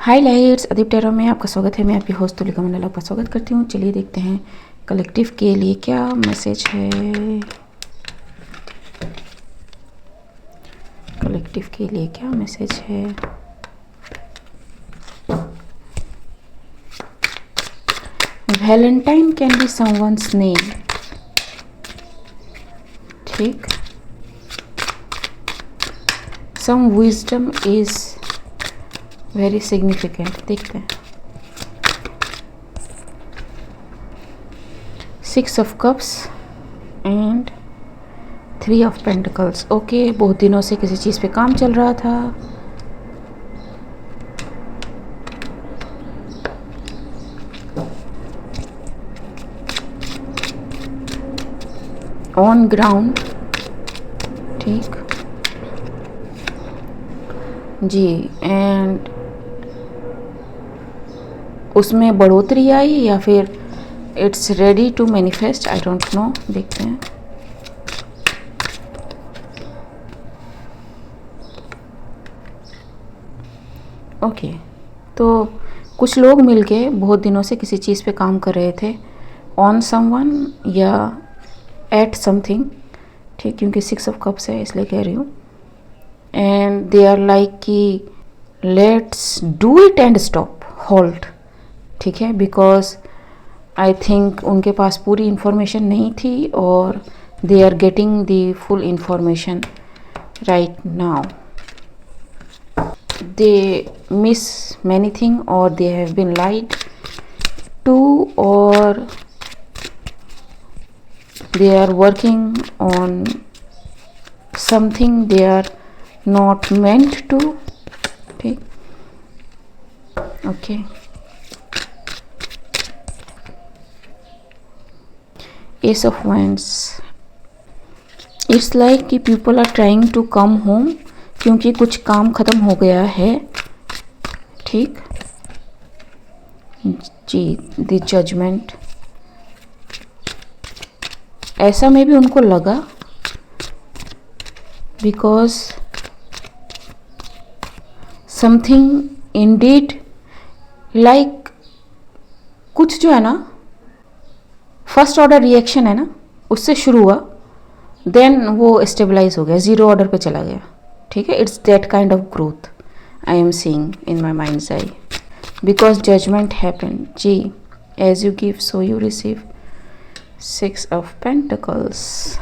हाय lights, Adeep टेरा में आपका स्वागत है। मैं आपकी होस्ट तुलिका मंडल आपका स्वागत करती हूँ। चलिए देखते हैं कलेक्टिव के लिए क्या मैसेज है। कलेक्टिव के लिए क्या मैसेज है। Valentine can be someone's name. ठीक, सम विजडम इज वेरी सिग्निफिकेंट। देखते हैं। 6 of cups and 3 of pentacles. Okay, बहुत दिनों से किसी चीज़ पे काम चल रहा था। ऑन ग्राउंड, ठीक जी। एंड उसमें बढ़ोतरी आई या फिर it's ready to manifest, I don't know. देखते हैं। ओके, तो कुछ लोग मिलके बहुत दिनों से किसी चीज़ पे काम कर रहे थे, ऑन समवन या एट समथिंग। ठीक, क्योंकि 6 ऑफ कप्स है इसलिए कह रही हूँ। एंड दे आर लाइक कि let's do it and stop, hold. ठीक है, बिकॉज आई थिंक उनके पास पूरी इंफॉर्मेशन नहीं थी और they are getting the full information right now. They miss many things or they have been lied to, or they are working on something they are not meant to. ठीक, okay. Ace of Wands. It's like कि people are trying to come home क्योंकि कुछ काम ख़त्म हो गया है। ठीक जी। द जजमेंट, ऐसा में भी उनको लगा बिकॉज समथिंग इंडीड, लाइक कुछ जो है ना फर्स्ट ऑर्डर रिएक्शन है ना, उससे शुरू हुआ, देन वो स्टेबलाइज हो गया, 0 ऑर्डर पे चला गया। ठीक है, it's that kind of growth I am seeing in my mind's eye, because judgment happen जी। As you give so you receive. 6 of pentacles.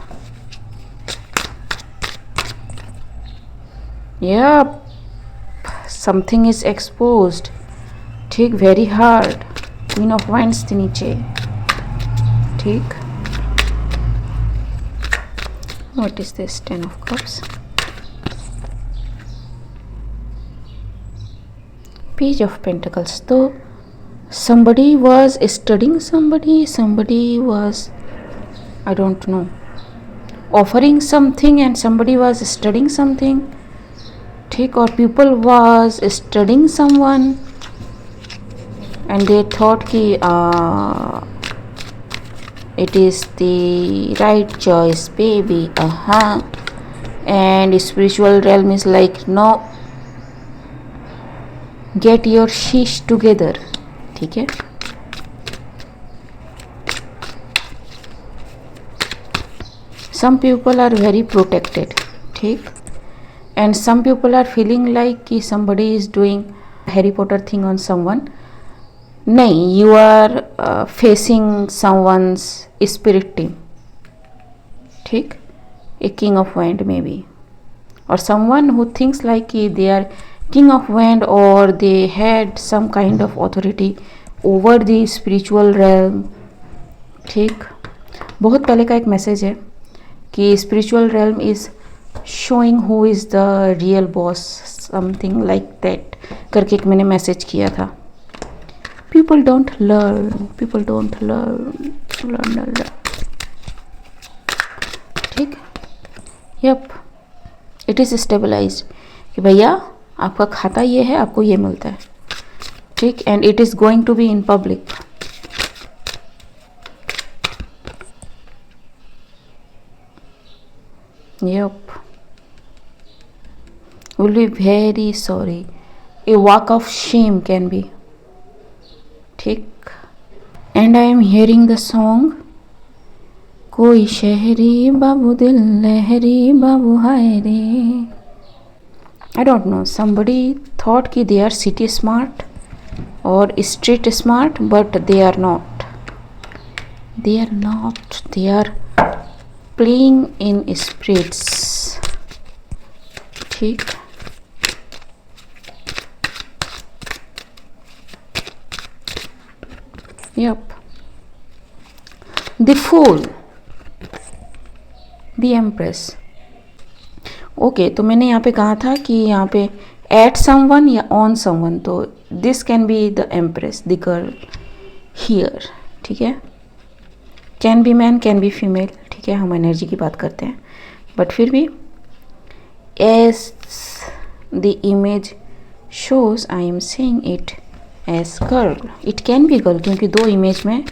Yup, something is exposed. ठीक, very hard. Queen of wands थी नीचे। ठीक, what is this? 10 of cups. Page of Pentacles. तो somebody was studying somebody was, I don't know, offering something and somebody was studying something. ठीक, और people was studying someone and they thought कि it is the right choice baby. And spiritual realm is like no, get your shit together. ठीक है, some people are very protected. ठीक, and some people are feeling like कि somebody is doing Harry Potter thing on someone. नहीं, you are facing someone's spirit team. ठीक, a king of wands may be, और someone who thinks like कि they are king of wind or they had some kind of authority over the spiritual realm. ठीक, बहुत पहले का एक message है कि spiritual realm is showing who is the real boss, something like that करके एक मैंने मैसेज किया था। people don't learn। ठीक, yep, it is stabilized कि भैया आपका खाता ये है, आपको ये मिलता है। ठीक, and it is going to be in public. Yup, will be very sorry a walk of shame can be, ठीक। And I am hearing the song, कोई शहरी बाबू दिल लहरी बाबू हाय रे। I don't know, somebody thought कि they are city smart or street smart, but they are not. They are not. They are playing in spirits. ठीक। Yep. The Fool, The Empress. Okay तो मैंने यहाँ पे कहा था कि यहाँ पे एट समवन या ऑन समवन, तो this can be the empress, the girl here, ठीक है। Can be man, can be female, ठीक है, हम एनर्जी की बात करते हैं, बट फिर भी as the image shows I am saying it as girl, it can be girl, क्योंकि दो इमेज में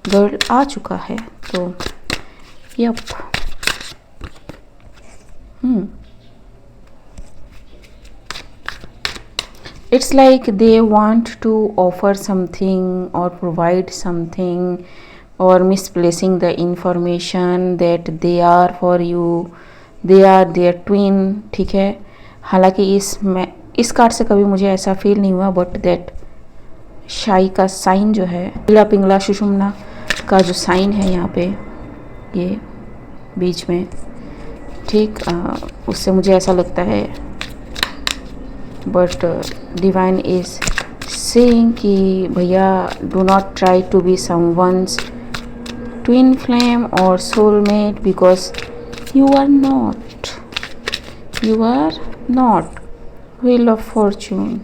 गर्ल आ चुका है, तो yup. It's like they want to offer something or provide something or misplacing the information that they are for you, they are their twin, ठीक है। हालांकि इस कार्ड से कभी मुझे ऐसा फील नहीं हुआ, बट दैट शाई का साइन जो है, पिंगला पिंगला सुषुम्ना का जो साइन है यहाँ पे ये बीच में, ठीक, उससे मुझे ऐसा लगता है, बट डिवाइन इज सेइंग कि भैया do not try to be someone's twin flame और soulmate, because you are not wheel of fortune,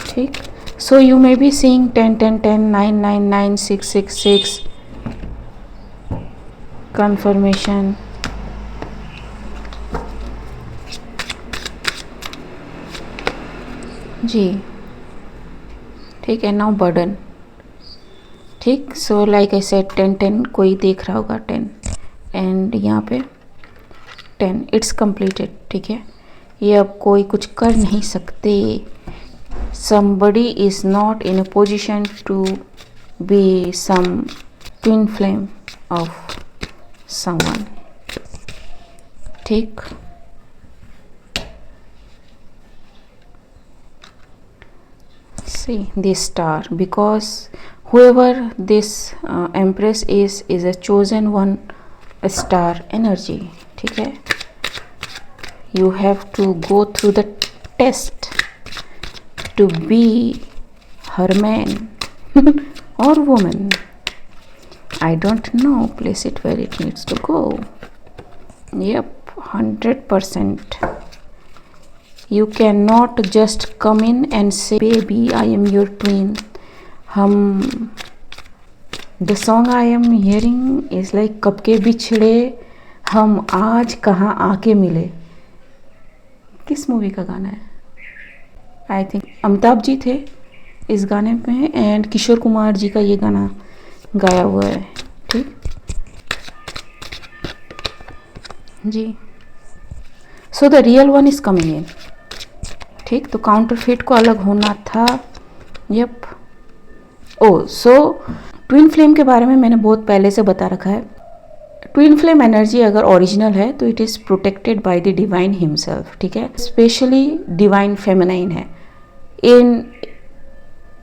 ठीक। So you may be seeing 10 10 10 9 9 9 6 6 6 confirmation, जी, ठीक है। नाउ बर्डन, ठीक। सो लाइक आई सेड 10 10, कोई देख रहा होगा 10, एंड यहाँ पे 10, इट्स कंप्लीटेड, ठीक है। ये अब कोई कुछ कर नहीं सकते, somebody is not in a position to be some twin flame of someone, ठीक। See this star, because whoever this empress is a chosen one, a star energy, ठीक है। You have to go through the test to be her man or woman. I don't know, place it where it needs to go. Yep, 100%. You cannot just come in and say, baby, I am your twin. The song I am hearing is like, कब के बिछड़े हम आज कहाँ आके मिले। किस movie का गाना है? आई थिंक अमिताभ जी थे इस गाने में, एंड किशोर कुमार जी का ये गाना गाया हुआ है, ठीक जी। So the real one is coming in, ठीक। तो काउंटरफिट को अलग होना था, yup. Oh so twin flame के बारे में मैंने बहुत पहले से बता रखा है। ट्विन फ्लेम एनर्जी अगर ओरिजिनल है तो it is protected by the divine himself, ठीक है। स्पेशली डिवाइन फेमिनाइन है। इन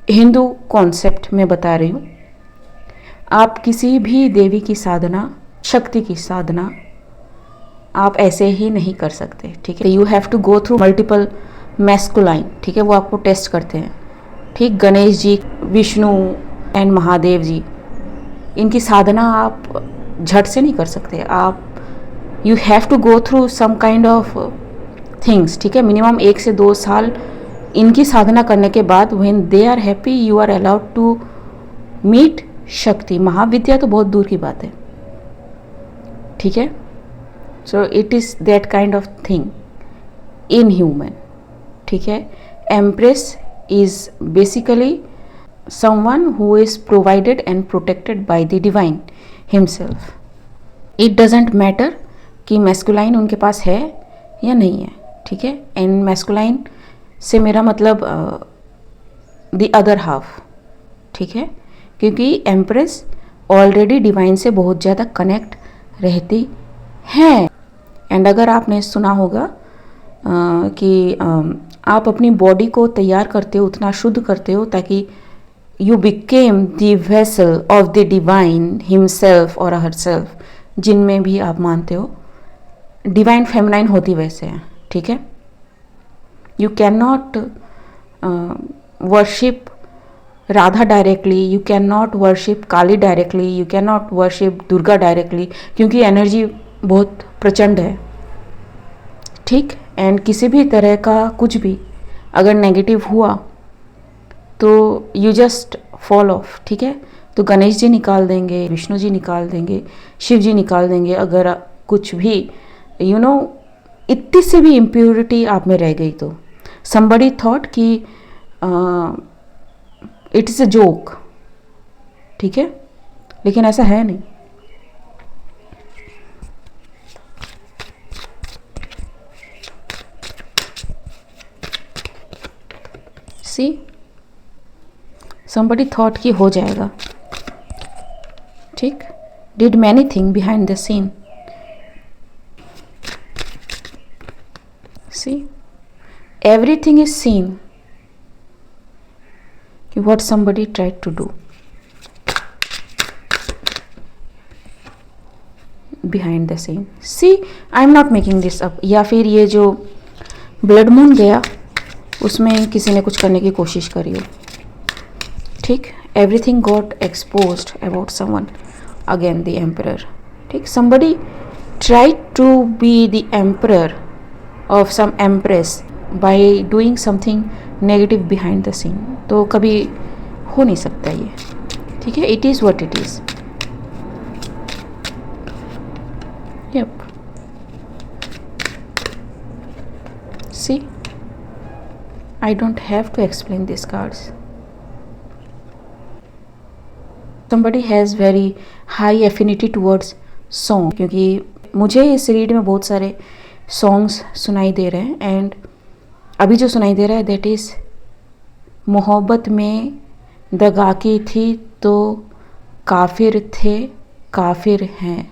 हिंदू कॉन्सेप्ट में बता रही हूँ, आप किसी भी देवी की साधना, शक्ति की साधना आप ऐसे ही नहीं कर सकते, ठीक है। You have to go through multiple masculine, ठीक है, वो आपको टेस्ट करते हैं, ठीक। गणेश जी, विष्णु एंड महादेव जी, इनकी साधना आप झट से नहीं कर सकते, आप you have to go through some kind of things, ठीक है। मिनिमम 1 से 2 साल इनकी साधना करने के बाद when they are happy you are allowed to meet Shakti. महाविद्या तो बहुत दूर की बात है, ठीक है। So it is that kind of thing in human, ठीक है। Empress is basically someone who is provided and protected by the divine himself. It doesn't matter कि मैस्कुलाइन उनके पास है या नहीं है, ठीक है। एंड मैस्कुलाइन से मेरा मतलब द अदर हाफ, ठीक है, क्योंकि एम्प्रेस ऑलरेडी डिवाइन से बहुत ज़्यादा कनेक्ट रहती हैं। एंड अगर आपने सुना होगा कि आप अपनी बॉडी को तैयार करते हो, उतना शुद्ध करते हो ताकि you became the vessel of the divine himself और हरसेल्फ, जिनमें भी आप मानते हो डिवाइन फेमिनाइन होती वैसे है, ठीक है। You can not worship Radha directly, you can not worship Kali directly, you can not worship Durga directly, क्योंकि एनर्जी बहुत प्रचंड है, ठीक। एंड किसी भी तरह का कुछ भी अगर नेगेटिव हुआ तो यू जस्ट फॉल ऑफ, ठीक है। तो गणेश जी निकाल देंगे, विष्णु जी निकाल देंगे, शिव जी निकाल देंगे, अगर कुछ भी यू नो इतनी से भी इम्प्योरिटी आप में रह गई तो। somebody थॉट कि इट इज़ अ जोक, ठीक है, लेकिन ऐसा है नहीं। सी somebody थॉट कि हो जाएगा, ठीक। Did many thing behind the scene. See everything is seen what somebody tried to do behind the scene. See, I am not making this up. या फिर ये जो ब्लड मून गया उसमें किसी ने कुछ करने की कोशिश करी हो, ठीक। everything got exposed about someone, again the emperor, ठीक। somebody tried to be the emperor of some empress by doing something negative behind the scene. तो कभी हो नहीं सकता ये, ठीक है। it is what it is. Yep. See, I don't have to explain these cards. Somebody has very high affinity towards song, क्योंकि मुझे इस रीड में बहुत सारे सॉन्ग्स सुनाई दे रहे हैं। एंड अभी जो सुनाई दे रहा है दैट इज़ मोहब्बत में दगा की थी तो काफिर थे काफिर हैं,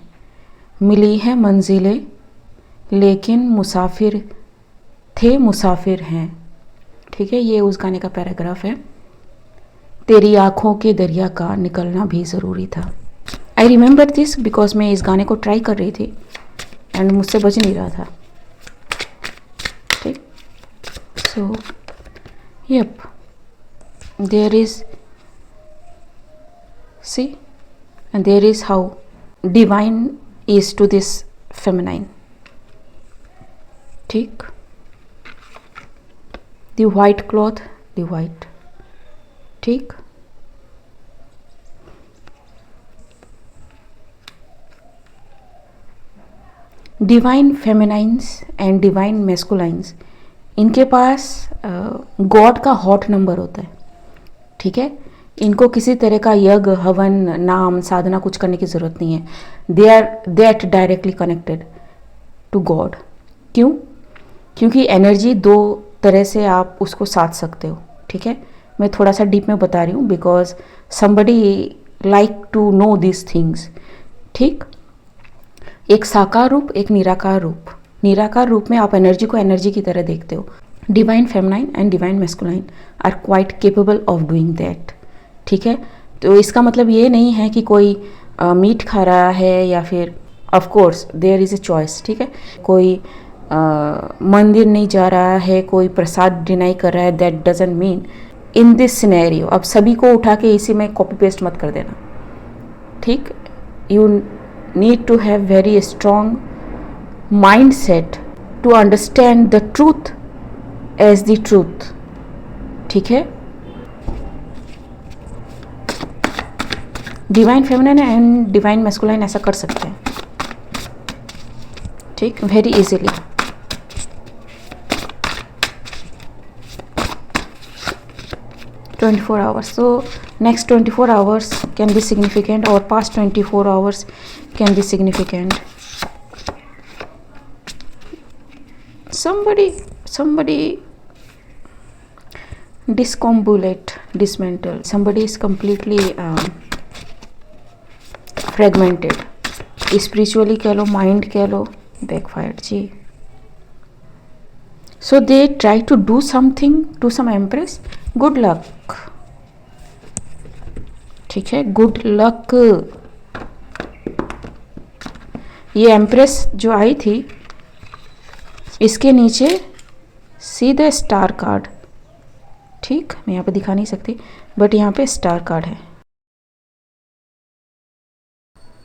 मिली हैं मंजिलें लेकिन मुसाफिर थे मुसाफिर हैं, ठीक है। ये उस गाने का पैराग्राफ है। तेरी आँखों के दरिया का निकलना भी ज़रूरी था। आई रिमेंबर दिस बिकॉज मैं इस गाने को ट्राई कर रही थी एंड मुझसे बज नहीं रहा था, ठीक। So yup, there is see and there is how divine is to this feminine, ठीक। The white cloth, the white, ठीक। Divine feminines and divine masculines, इनके पास गॉड का हॉट नंबर होता है, ठीक है। इनको किसी तरह का यज्ञ हवन नाम साधना कुछ करने की ज़रूरत नहीं है। They are that directly connected to God. क्यों? क्योंकि एनर्जी दो तरह से आप उसको साध सकते हो, ठीक है। मैं थोड़ा सा डीप में बता रही हूँ because somebody like to know this things, ठीक। एक साकार रूप, एक निराकार रूप। निराकार रूप में आप एनर्जी को एनर्जी की तरह देखते हो। Divine feminine and divine masculine are quite capable of doing that, ठीक है। तो इसका मतलब ये नहीं है कि कोई मीट खा रहा है या फिर of course there is a choice, ठीक है। कोई मंदिर नहीं जा रहा है, कोई प्रसाद डिनाई कर रहा है, that doesn't mean in this scenario. अब सभी को उठा के इसी में कॉपी पेस्ट मत कर देना, ठीक। You need to have very strong mindset to understand the truth as the truth, ठीक है। Divine feminine and divine masculine ऐसा कर सकते हैं, ठीक, very easily. (24 hours). So next 24 hours can be significant or past 24 hours can be significant. somebody discombobulate, dismantle, somebody is completely fragmented, spiritually कह लो, mind कह लो, backfired ji. So they try to do something to some empress. Good luck. ठीक है, good luck. ये empress जो आई थी, इसके नीचे सीधा स्टार कार्ड. ठीक, मैं यहाँ पे दिखा नहीं सकती, बट यहाँ पे स्टार कार्ड है.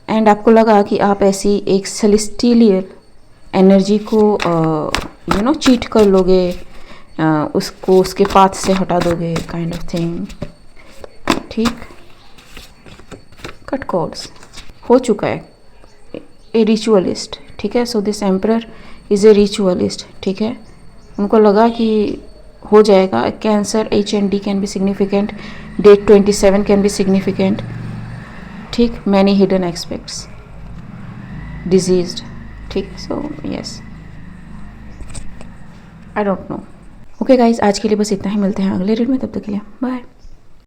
एंड आपको लगा कि आप ऐसी एक सेलेस्टियल एनर्जी को चीट कर लोगे, उसको उसके पाथ से हटा दोगे, काइंड ऑफ थिंग. ठीक, कट कॉर्ड्स हो चुका है. A ritualist. ठीक है, so this emperor is a ritualist. ठीक है, उनको लगा कि हो जाएगा. Cancer H and D can be significant, date 27 can be significant. ठीक, मैनी हिडन एस्पेक्ट्स, डिजीज्ड. ठीक, so yes, I don't know. Okay guys, आज के लिए बस इतना ही. मिलते हैं अगले रीड में, तब तक के लिए बाय.